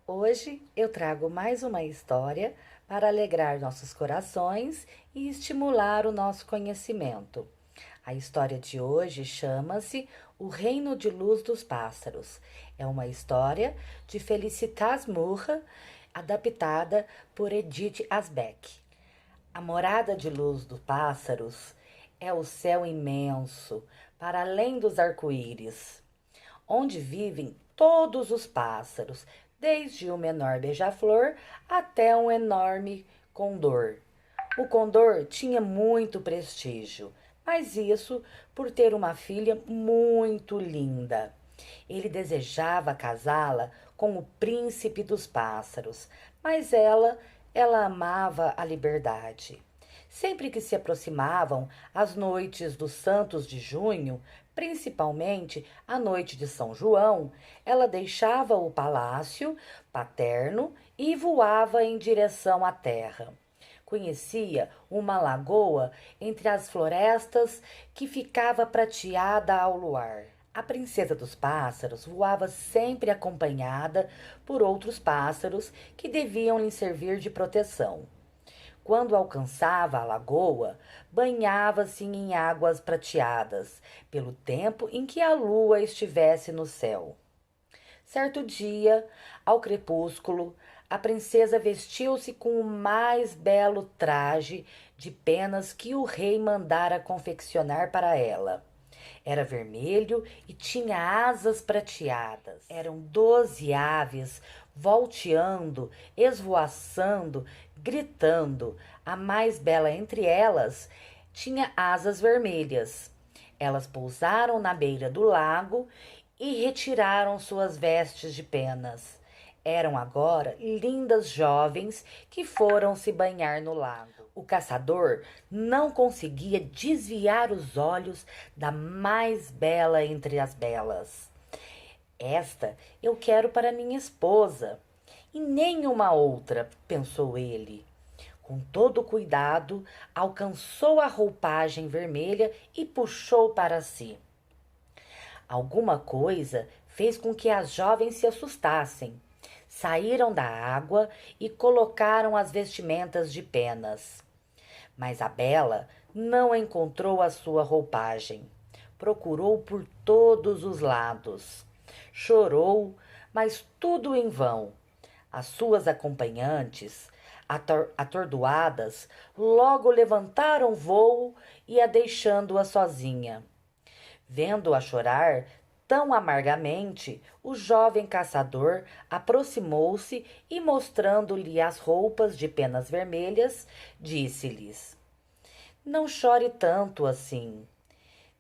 Hoje eu trago mais uma história para alegrar nossos corações e estimular o nosso conhecimento. A história de hoje chama-se O Reino de Luz dos Pássaros. É uma história de Felicitas Murra, adaptada por Edith Asbeck. A morada de luz dos pássaros é o céu imenso, para além dos arco-íris, onde vivem todos os pássaros, desde o menor beija-flor até um enorme condor. O condor tinha muito prestígio, mas isso por ter uma filha muito linda. Ele desejava casá-la com o príncipe dos pássaros, mas ela amava a liberdade. Sempre que se aproximavam as noites dos Santos de Junho, principalmente a noite de São João, ela deixava o palácio paterno e voava em direção à terra. Conhecia uma lagoa entre as florestas que ficava prateada ao luar. A princesa dos pássaros voava sempre acompanhada por outros pássaros que deviam lhe servir de proteção. Quando alcançava a lagoa, banhava-se em águas prateadas, pelo tempo em que a lua estivesse no céu. Certo dia, ao crepúsculo, a princesa vestiu-se com o mais belo traje de penas que o rei mandara confeccionar para ela. Era vermelho e tinha asas prateadas. Eram 12 aves volteando, esvoaçando, gritando. A mais bela entre elas tinha asas vermelhas. Elas pousaram na beira do lago e retiraram suas vestes de penas. Eram agora lindas jovens que foram se banhar no lago. O caçador não conseguia desviar os olhos da mais bela entre as belas. Esta eu quero para minha esposa, e nenhuma outra, pensou ele. Com todo cuidado, alcançou a roupagem vermelha e puxou para si. Alguma coisa fez com que as jovens se assustassem. Saíram da água e colocaram as vestimentas de penas. Mas a bela não encontrou a sua roupagem. Procurou por todos os lados. Chorou, mas tudo em vão. As suas acompanhantes, atordoadas, logo levantaram voo e a deixando-a sozinha. Vendo-a chorar tão amargamente, o jovem caçador aproximou-se e, mostrando-lhe as roupas de penas vermelhas, disse-lhes: Não chore tanto assim.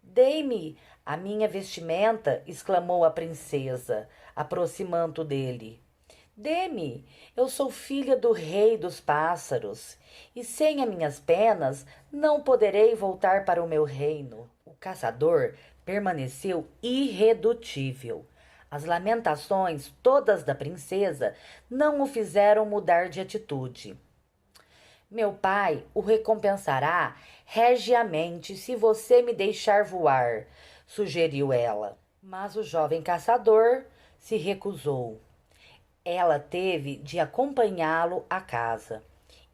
Dei-me a minha vestimenta, exclamou a princesa, aproximando dele. Dê-me, eu sou filha do rei dos pássaros, e sem as minhas penas não poderei voltar para o meu reino. O caçador permaneceu irredutível. As lamentações todas da princesa não o fizeram mudar de atitude. Meu pai o recompensará regiamente se você me deixar voar, sugeriu ela. Mas o jovem caçador se recusou. Ela teve de acompanhá-lo à casa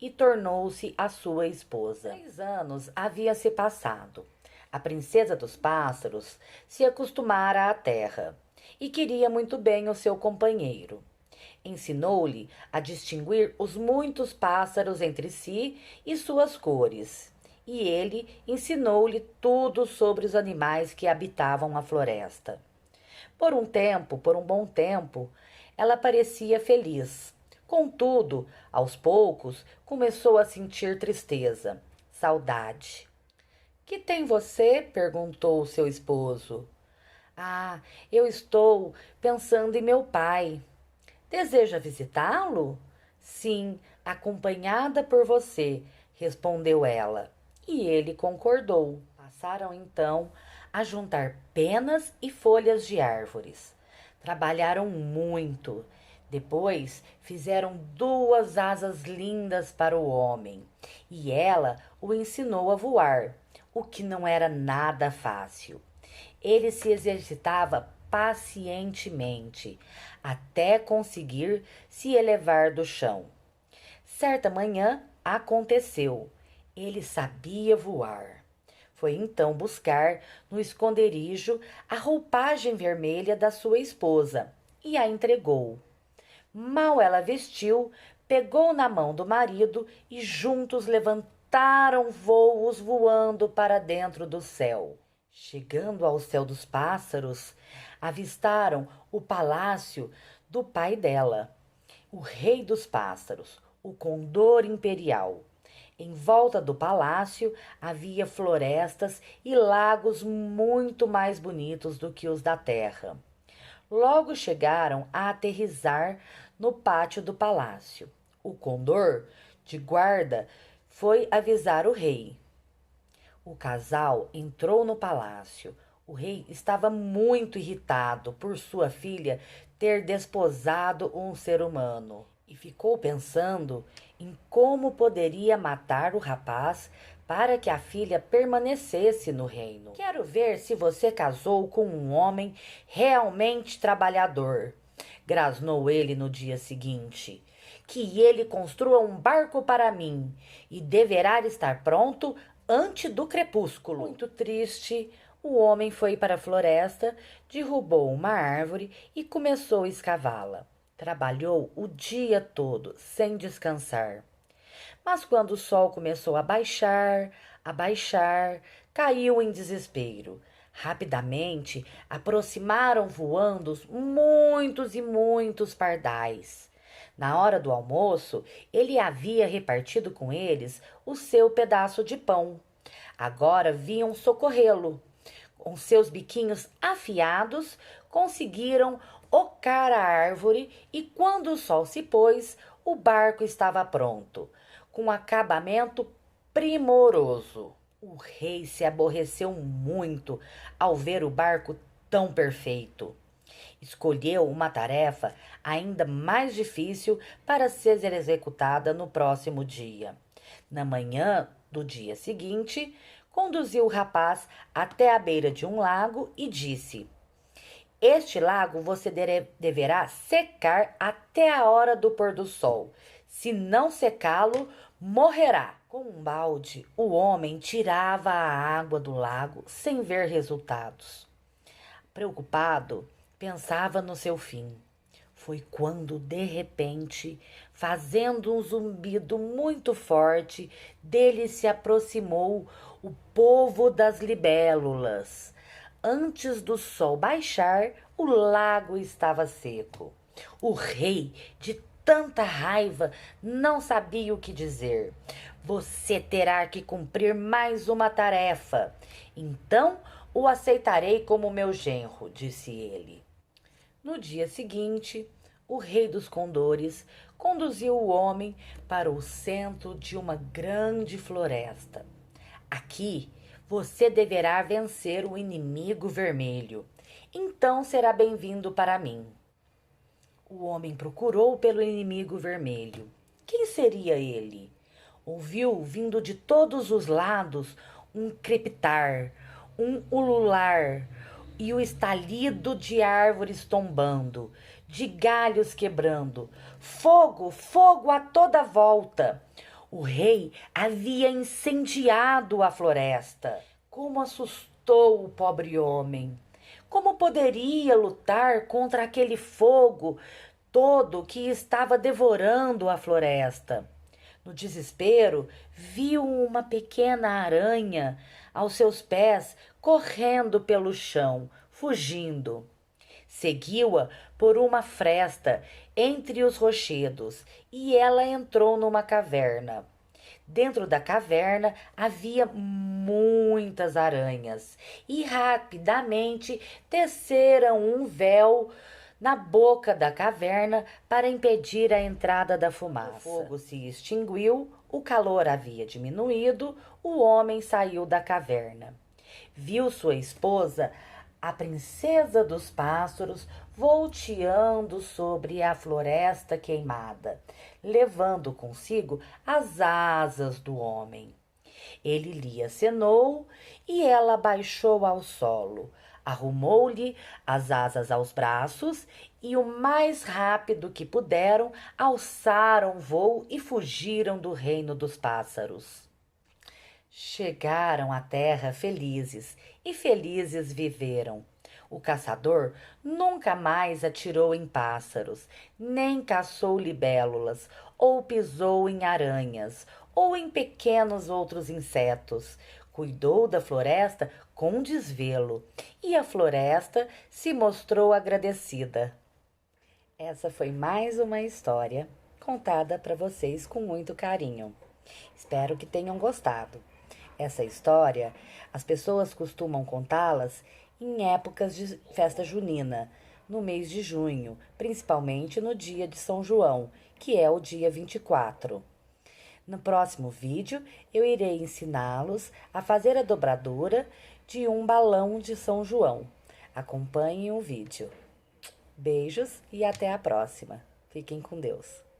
e tornou-se a sua esposa. 3 anos havia se passado. A princesa dos pássaros se acostumara à terra e queria muito bem o seu companheiro. Ensinou-lhe a distinguir os muitos pássaros entre si e suas cores. E ele ensinou-lhe tudo sobre os animais que habitavam a floresta. Por um bom tempo, ela parecia feliz. Contudo, aos poucos, começou a sentir tristeza, saudade. Que tem você? Perguntou seu esposo. Ah, eu estou pensando em meu pai. Deseja visitá-lo? Sim, acompanhada por você, respondeu ela. E ele concordou. Passaram então a juntar penas e folhas de árvores. Trabalharam muito. Depois fizeram 2 asas lindas para o homem, e ela o ensinou a voar, o que não era nada fácil. Ele se exercitava pacientemente, até conseguir se elevar do chão. Certa manhã aconteceu. Ele sabia voar. Foi então buscar no esconderijo a roupagem vermelha da sua esposa e a entregou. Mal ela vestiu, pegou na mão do marido e juntos levantaram voos voando para dentro do céu. Chegando ao céu dos pássaros, avistaram o palácio do pai dela, o rei dos pássaros, o condor imperial. Em volta do palácio havia florestas e lagos muito mais bonitos do que os da terra. Logo chegaram a aterrissar no pátio do palácio. O condor de guarda foi avisar o rei. O casal entrou no palácio. O rei estava muito irritado por sua filha ter desposado um ser humano e ficou pensando em como poderia matar o rapaz para que a filha permanecesse no reino. Quero ver se você casou com um homem realmente trabalhador, grasnou ele no dia seguinte. Que ele construa um barco para mim e deverá estar pronto antes do crepúsculo. Muito triste, o homem foi para a floresta, derrubou uma árvore e começou a escavá-la. Trabalhou o dia todo, sem descansar. Mas quando o sol começou a baixar, caiu em desespero. Rapidamente aproximaram voando muitos e muitos pardais. Na hora do almoço, ele havia repartido com eles o seu pedaço de pão. Agora vinham socorrê-lo. Com seus biquinhos afiados, conseguiram ocar a árvore e, quando o sol se pôs, o barco estava pronto, com um acabamento primoroso. O rei se aborreceu muito ao ver o barco tão perfeito. Escolheu uma tarefa ainda mais difícil para ser executada no próximo dia. Na manhã do dia seguinte, conduziu o rapaz até a beira de um lago e disse: Este lago você deverá secar até a hora do pôr do sol. Se não secá-lo, morrerá. Com um balde, o homem tirava a água do lago sem ver resultados. Preocupado, pensava no seu fim. Foi quando, de repente, fazendo um zumbido muito forte, dele se aproximou o povo das libélulas. Antes do sol baixar, o lago estava seco. O rei, de tanta raiva, não sabia o que dizer. Você terá que cumprir mais uma tarefa. Então o aceitarei como meu genro, disse ele. No dia seguinte, o rei dos condores conduziu o homem para o centro de uma grande floresta. Aqui você deverá vencer o inimigo vermelho. Então será bem-vindo para mim. O homem procurou pelo inimigo vermelho. Quem seria ele? Ouviu, vindo de todos os lados, um crepitar, um ulular e o estalido de árvores tombando, de galhos quebrando. Fogo, fogo a toda volta! O rei havia incendiado a floresta. Como assustou o pobre homem! Como poderia lutar contra aquele fogo todo que estava devorando a floresta? No desespero, viu uma pequena aranha aos seus pés correndo pelo chão, fugindo. Seguiu-a por uma fresta entre os rochedos e ela entrou numa caverna. Dentro da caverna havia muitas aranhas e rapidamente teceram um véu na boca da caverna para impedir a entrada da fumaça. O fogo se extinguiu, o calor havia diminuído, o homem saiu da caverna. Viu sua esposa, a princesa dos pássaros, volteando sobre a floresta queimada, levando consigo as asas do homem. Ele lhe acenou e ela baixou ao solo, Arrumou-lhe as asas aos braços e, o mais rápido que puderam, alçaram voo e fugiram do reino dos pássaros. Chegaram à terra felizes e felizes viveram. O caçador nunca mais atirou em pássaros, nem caçou libélulas, ou pisou em aranhas, ou em pequenos outros insetos. Cuidou da floresta com desvelo, e a floresta se mostrou agradecida. Essa foi mais uma história contada para vocês com muito carinho. Espero que tenham gostado. Essa história, as pessoas costumam contá-las em épocas de festa junina, no mês de junho, principalmente no dia de São João, que é o dia 24. No próximo vídeo, eu irei ensiná-los a fazer a dobradura de um balão de São João. Acompanhem o vídeo. Beijos e até a próxima. Fiquem com Deus.